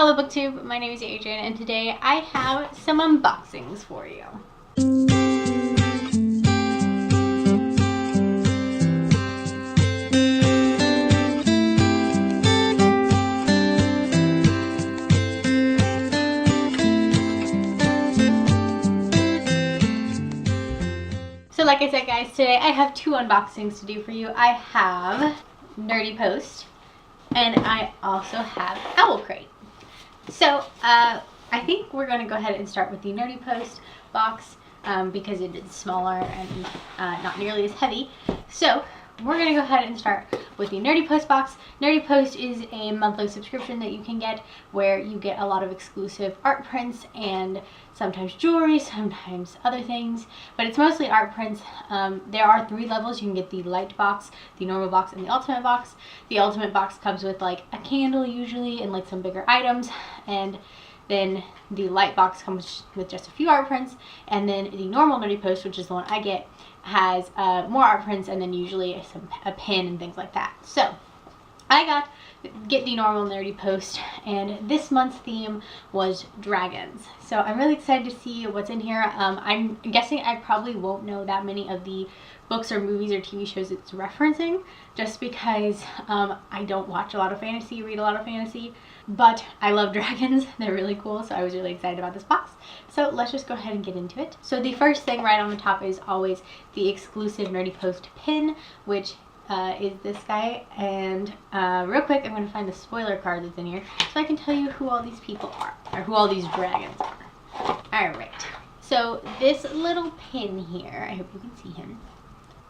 Hello BookTube, my name is Adrian and today I have some unboxings for you. So like I said guys, today I have two unboxings to do for you. I have Nerdy Post and I also have Owl Crate. So I think we're going to go ahead and start with the Nerdy Post box because it is smaller and not nearly as heavy. So we're going to go ahead and start with the Nerdy Post box. Nerdy Post is a monthly subscription that you can get where you get a lot of exclusive art prints and sometimes jewelry, sometimes other things, but it's mostly art prints. There are 3 levels. You can get the light box, the normal box, and the ultimate box. The ultimate box comes with like a candle usually and like some bigger items, and then the light box comes with just a few art prints, and then the normal Nerdy Post, which is the one I get, has more art prints and then usually a pin and things like that. So I get the normal Nerdy Post, and this month's theme was dragons. So I'm really excited to see what's in here. I'm guessing I probably won't know that many of the books or movies or TV shows it's referencing, just because I don't watch a lot of fantasy, read a lot of fantasy, but I love dragons. They're really cool, so I was really excited about this box. So let's just go ahead and get into it. So the first thing right on the top is always the exclusive Nerdy Post pin, which is this guy, and real quick I'm going to find the spoiler card that's in here so I can tell you who all these people are, or who all these dragons are. Alright, so this little pin here, I hope you can see him.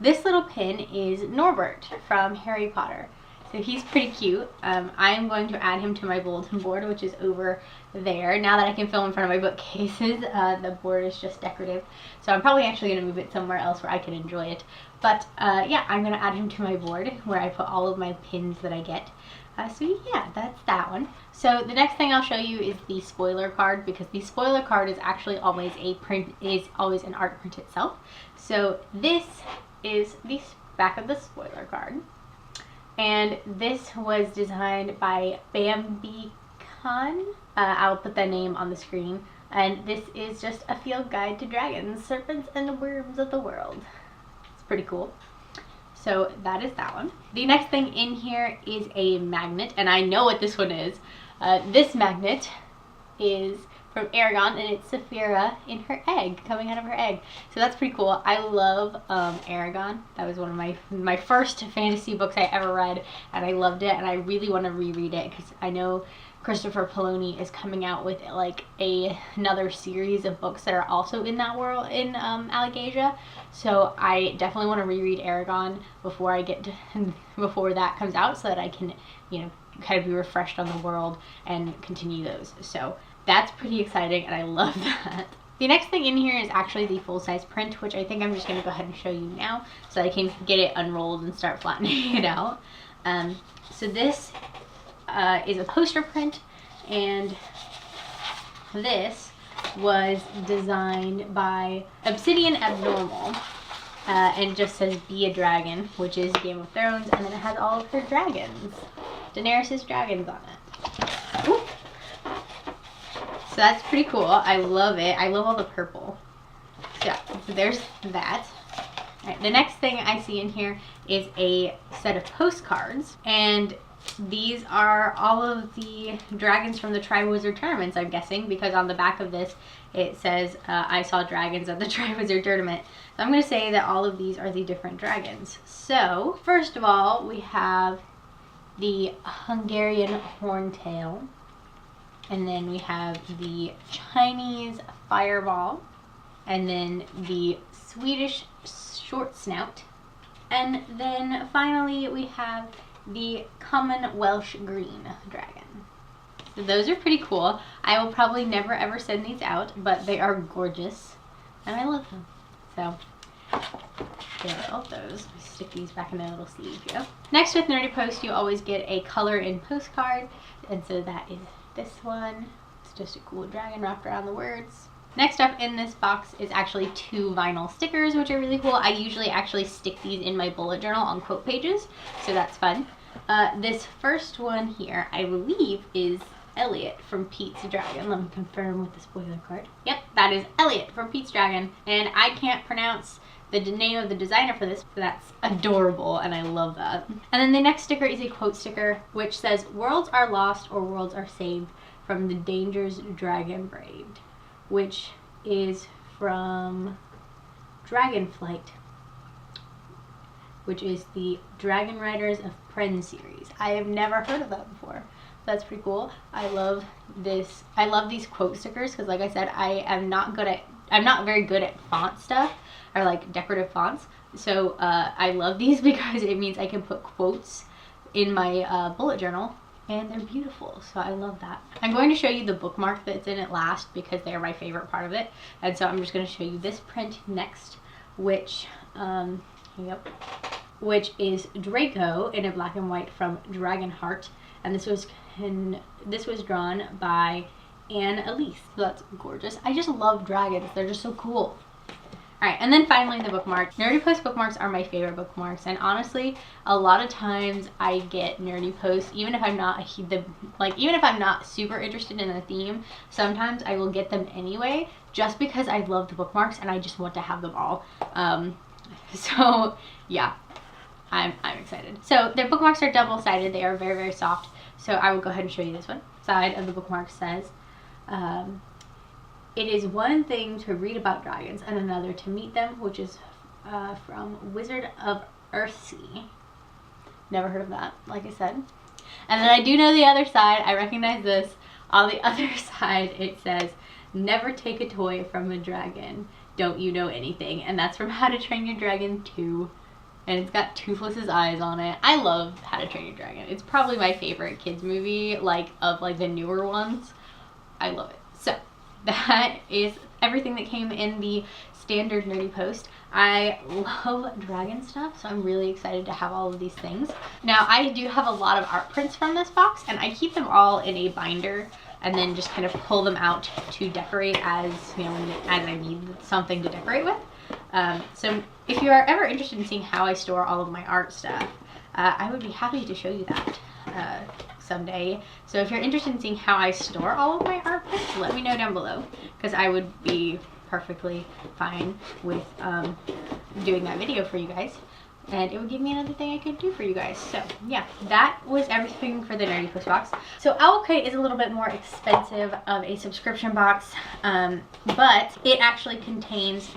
This little pin is Norbert from Harry Potter. So he's pretty cute. I am going to add him to my bulletin board, which is over there. Now that I can film in front of my bookcases, the board is just decorative. So I'm probably actually going to move it somewhere else where I can enjoy it. But yeah, I'm going to add him to my board where I put all of my pins that I get. So yeah, that's that one. So the next thing I'll show you is the spoiler card, because the spoiler card is actually always always an art print itself. So this is the back of the spoiler card. And this was designed by Bambi Khan. I'll put that name on the screen. And this is just a field guide to dragons, serpents, and worms of the world. It's pretty cool. So that is that one. The next thing in here is a magnet, and I know what this one is. This magnet is from Aragon, and it's Saphira in her egg, coming out of her egg. So that's pretty cool. I love Aragon. That was one of my first fantasy books I ever read, and I loved it, and I really want to reread it because I know Christopher Poloni is coming out with like another series of books that are also in that world, in Allegasia. So I definitely want to reread Aragon before before that comes out, so that I can, you know, kind of be refreshed on the world and continue those. So that's pretty exciting, and I love that. The next thing in here is actually the full-size print, which I think I'm just going to go ahead and show you now so I can get it unrolled and start flattening it out. So this is a poster print, and this was designed by Obsidian Abnormal, and just says "Be a Dragon," which is Game of Thrones, and then it has all of her dragons, Daenerys' dragons, on it. Ooh. So that's pretty cool. I love it. I love all the purple. So yeah, so there's that. All right, the next thing I see in here is a set of postcards, and these are all of the dragons from the Triwizard tournaments, I'm guessing, because on the back of this it says I saw dragons at the Triwizard tournament. So I'm going to say that all of these are the different dragons. So first of all, we have the Hungarian Horntail, and then we have the Chinese Fireball, and then the Swedish Short Snout, and then finally we have the common Welsh Green Dragon. So those are pretty cool. I will probably never ever send these out, but they are gorgeous and I love them. So there are all those. Stick these back in their little sleeve here. Next, with Nerdy Post, you always get a color in postcard, and so that is this one. It's just a cool dragon wrapped around the words. Next up in this box is actually 2 vinyl stickers, which are really cool. I usually actually stick these in my bullet journal on quote pages, so that's fun. This first one here, I believe, is Elliot from Pete's Dragon. Let me confirm with the spoiler card. Yep, that is Elliot from Pete's Dragon. And I can't pronounce the name of the designer for this, but that's adorable and I love that. And then the next sticker is a quote sticker which says, "Worlds are lost or worlds are saved from the dangers dragon braved," which is from Dragonflight, which is the Dragon Riders of Pren series. I have never heard of that before. That's pretty cool. I love this. I love these quote stickers because, like I said, I'm not very good at font stuff or like decorative fonts. So I love these because it means I can put quotes in my bullet journal and they're beautiful. So I love that. I'm going to show you the bookmark that's in it last because they're my favorite part of it. And so I'm just going to show you this print next, which which is Draco in a black and white from Dragonheart, and this was drawn by Anne Elise. So that's gorgeous. I just love dragons. They're just so cool. Alright, and then finally the bookmark. Nerdy Post bookmarks are my favorite bookmarks, and honestly, a lot of times I get Nerdy Posts, even if I'm not super interested in a theme, sometimes I will get them anyway, just because I love the bookmarks and I just want to have them all. So yeah, I'm excited. So their bookmarks are double-sided. They are very, very soft. So I will go ahead and show you this one. Side of the bookmark says, "It is one thing to read about dragons and another to meet them," which is from Wizard of Earthsea. Never heard of that, like I said. And then I do know the other side. I recognize this. On the other side, it says, "Never take a toy from a dragon. Don't you know anything?" And that's from How to Train Your Dragon 2. And it's got Toothless's eyes on it. I love How to Train Your Dragon. It's probably my favorite kids movie, of the newer ones. I love it. So that is everything that came in the standard Nerdy Post. I love dragon stuff, so I'm really excited to have all of these things. Now, I do have a lot of art prints from this box, and I keep them all in a binder and then just kind of pull them out to decorate as I need something to decorate with. So if you are ever interested in seeing how I store all of my art stuff, I would be happy to show you that someday. So if you're interested in seeing how I store all of my art prints, let me know down below, because I would be perfectly fine with doing that video for you guys, and it would give me another thing I could do for you guys. So yeah, that was everything for the Nerdy Post box. So Owl Crate is a little bit more expensive of a subscription box, but it actually contains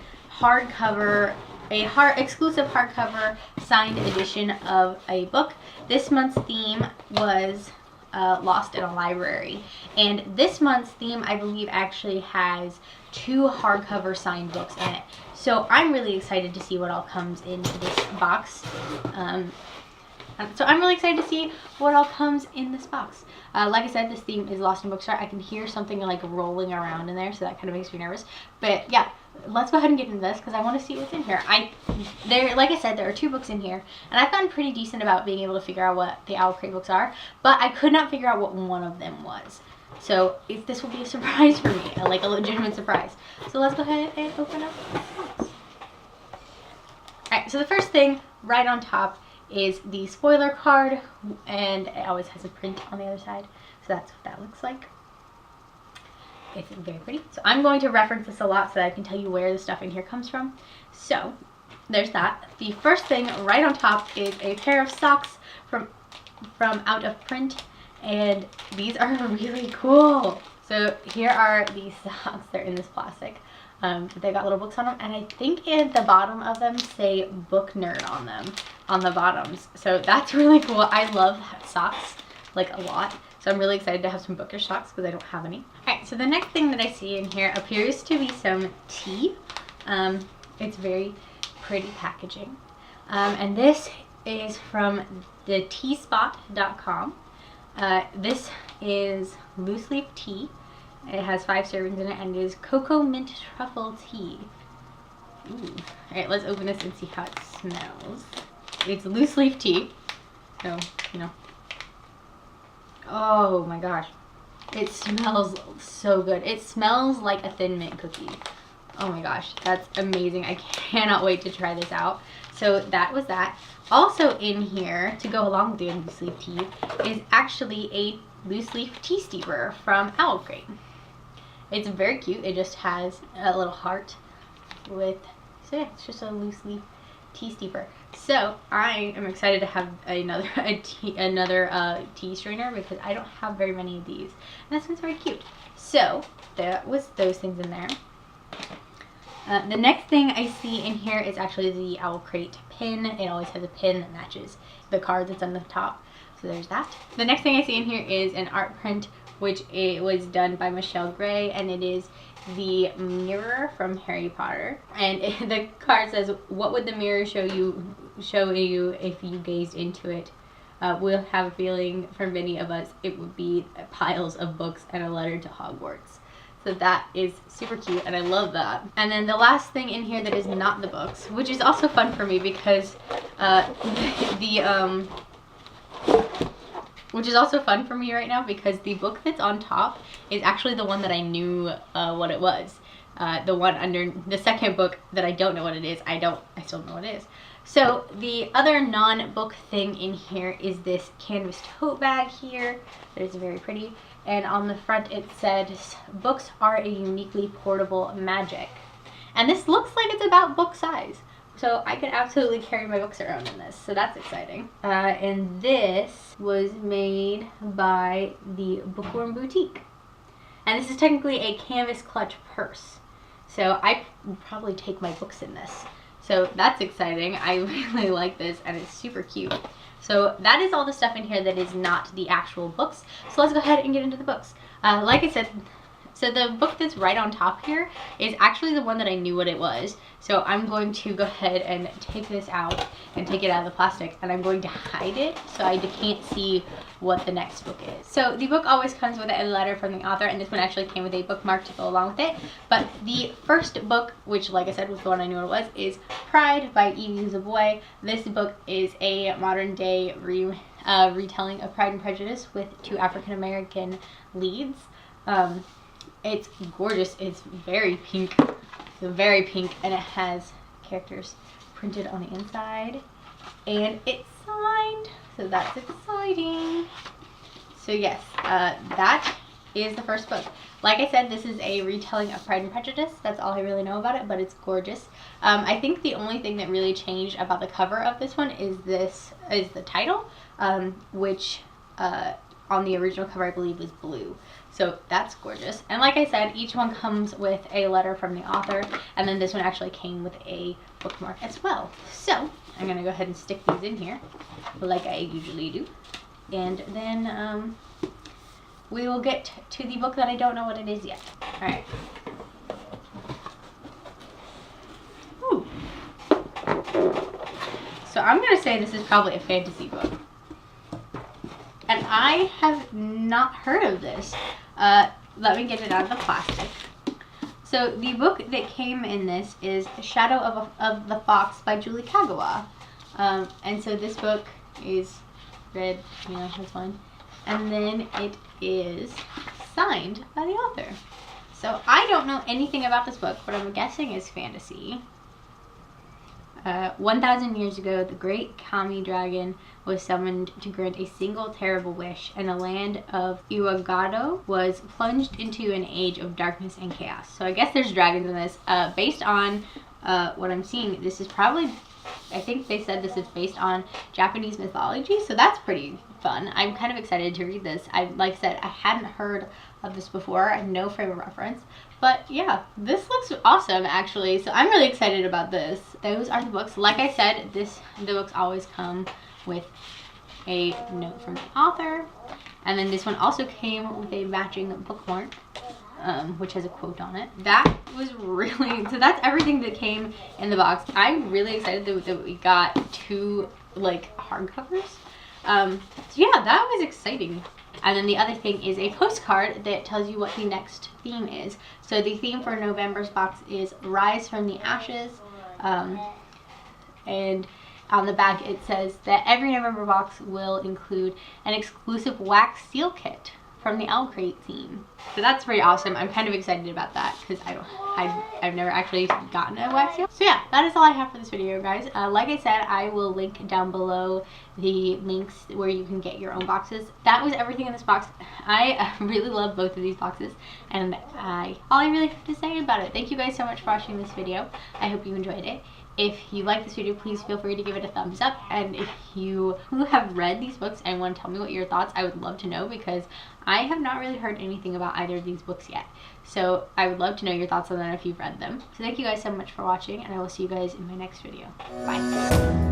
exclusive hardcover signed edition of a book. This month's theme was Lost in a Library, and this month's theme, I believe, actually has 2 hardcover signed books in it. So I'm really excited to see what all comes into this box. So I'm really excited to see what all comes in this box. Like I said, this theme is Lost in Bookstore. I can hear something like rolling around in there, so that kind of makes me nervous. But yeah, let's go ahead and get into this because I want to see what's in here. Like I said, there are 2 books in here, and I've gotten pretty decent about being able to figure out what the Owl Crate books are, but I could not figure out what one of them was. So if this will be a surprise for me, like a legitimate surprise. So let's go ahead and open up the box. Alright, so the first thing right on top is the spoiler card, and it always has a print on the other side. So that's what that looks like. It's very pretty. So I'm going to reference this a lot so that I can tell you where the stuff in here comes from. So there's that. The first thing right on top is a pair of socks from Out of Print, and these are really cool. So here are these socks. They're in this plastic. They got little books on them, and I think at the bottom of them say Book Nerd on them, on the bottoms. So that's really cool. I love socks, like, a lot. So I'm really excited to have some bookish socks because I don't have any. Alright, so the next thing that I see in here appears to be some tea. It's very pretty packaging. And this is from the teaspot.com. This is loose leaf tea. It has 5 servings in it, and it is cocoa mint truffle tea. Ooh. Alright, let's open this and see how it smells. It's loose leaf tea. So, oh my gosh. It smells so good. It smells like a Thin Mint cookie. Oh my gosh, that's amazing. I cannot wait to try this out. So that was that. Also in here, to go along with the loose leaf tea, is actually a loose leaf tea steeper from Owl Crate. It's very cute. It just has a little heart with, so yeah, it's just a loose leaf tea steeper. So I am excited to have another tea strainer because I don't have very many of these, and this one's very cute. So that was those things in there. The next thing I see in here is actually the Owl Crate pin. It always has a pin that matches the card that's on the top. So there's that. The next thing I see in here is an art print, which it was done by Michelle Gray, and it is the mirror from Harry Potter. And the card says, "What would the mirror show you if you gazed into it? We'll have a feeling for many of us it would be piles of books and a letter to Hogwarts." So that is super cute, and I love that. And then the last thing in here that is not the books, which is also fun for me because which is also fun for me right now because the book that's on top is actually the one that I knew what it was. The one under the second book that I don't know what it is, I still don't know what it is. So the other non-book thing in here is this canvas tote bag here that is very pretty. And on the front it says, "Books are a uniquely portable magic." And this looks like it's about book size. So I could absolutely carry my books around in this. So that's exciting. And this was made by the Bookworm Boutique. And this is technically a canvas clutch purse. So I would probably take my books in this. So that's exciting. I really like this, and it's super cute. So that is all the stuff in here that is not the actual books. So let's go ahead and get into the books. Like I said, so the book that's right on top here is actually the one that I knew what it was. So I'm going to go ahead and take this out and take it out of the plastic, and I'm going to hide it so I can't see what the next book is. So the book always comes with a letter from the author, and this one actually came with a bookmark to go along with it. But the first book, which like I said was the one I knew what it was, is Pride by Evie Zaboy. This book is a modern day retelling of Pride and Prejudice with two African American leads. It's gorgeous. It's very pink. It's very pink, and it has characters printed on the inside, and it's signed, so that's exciting. So yes, that is the first book. Like I said, this is a retelling of Pride and Prejudice. That's all I really know about it, but it's gorgeous. I think the only thing that really changed about the cover of this one is the title, which on the original cover I believe was blue. So that's gorgeous. And like I said, each one comes with a letter from the author, and then this one actually came with a bookmark as well. So I'm gonna go ahead and stick these in here like I usually do. And then we will get to the book that I don't know what it is yet. All right. Ooh. So I'm gonna say this is probably a fantasy book. And I have not heard of this. Let me get it out of the plastic. So the book that came in this is Shadow of the Fox by Julie Kagawa. And so this book is red, you know, this one. And then it is signed by the author. So I don't know anything about this book, but I'm guessing it's fantasy. 1,000 years ago, the great Kami dragon was summoned to grant a single terrible wish, and the land of Iwagado was plunged into an age of darkness and chaos. So I guess there's dragons in this. Based on what I'm seeing, this is probably, I think they said this is based on Japanese mythology, so that's pretty fun. I'm kind of excited to read this. Like I said, I hadn't heard of this before. I have no frame of reference. But yeah, this looks awesome actually, so I'm really excited about this. Those are the books. Like I said, the books always come with a note from the author, and then this one also came with a matching bookmark, which has a quote on it. That was really, so that's everything that came in the box. I'm really excited that we got two like hardcovers. So yeah, that was exciting. And then the other thing is a postcard that tells you what the next theme is. So the theme for November's box is Rise from the Ashes. And on the back it says that every November box will include an exclusive wax seal kit from the Owl Crate team. So that's pretty awesome. I'm kind of excited about that because I've never actually gotten a wax seal. So yeah, that is all I have for this video, guys. Like I said, I will link down below the links where you can get your own boxes. That was everything in this box. I really love both of these boxes, and all I really have to say about it. Thank you guys so much for watching this video. I hope you enjoyed it. If you like this video, please feel free to give it a thumbs up. And if you who have read these books and want to tell me what your thoughts, I would love to know, because I have not really heard anything about either of these books yet. So I would love to know your thoughts on that if you've read them. So thank you guys so much for watching, and I will see you guys in my next video. Bye.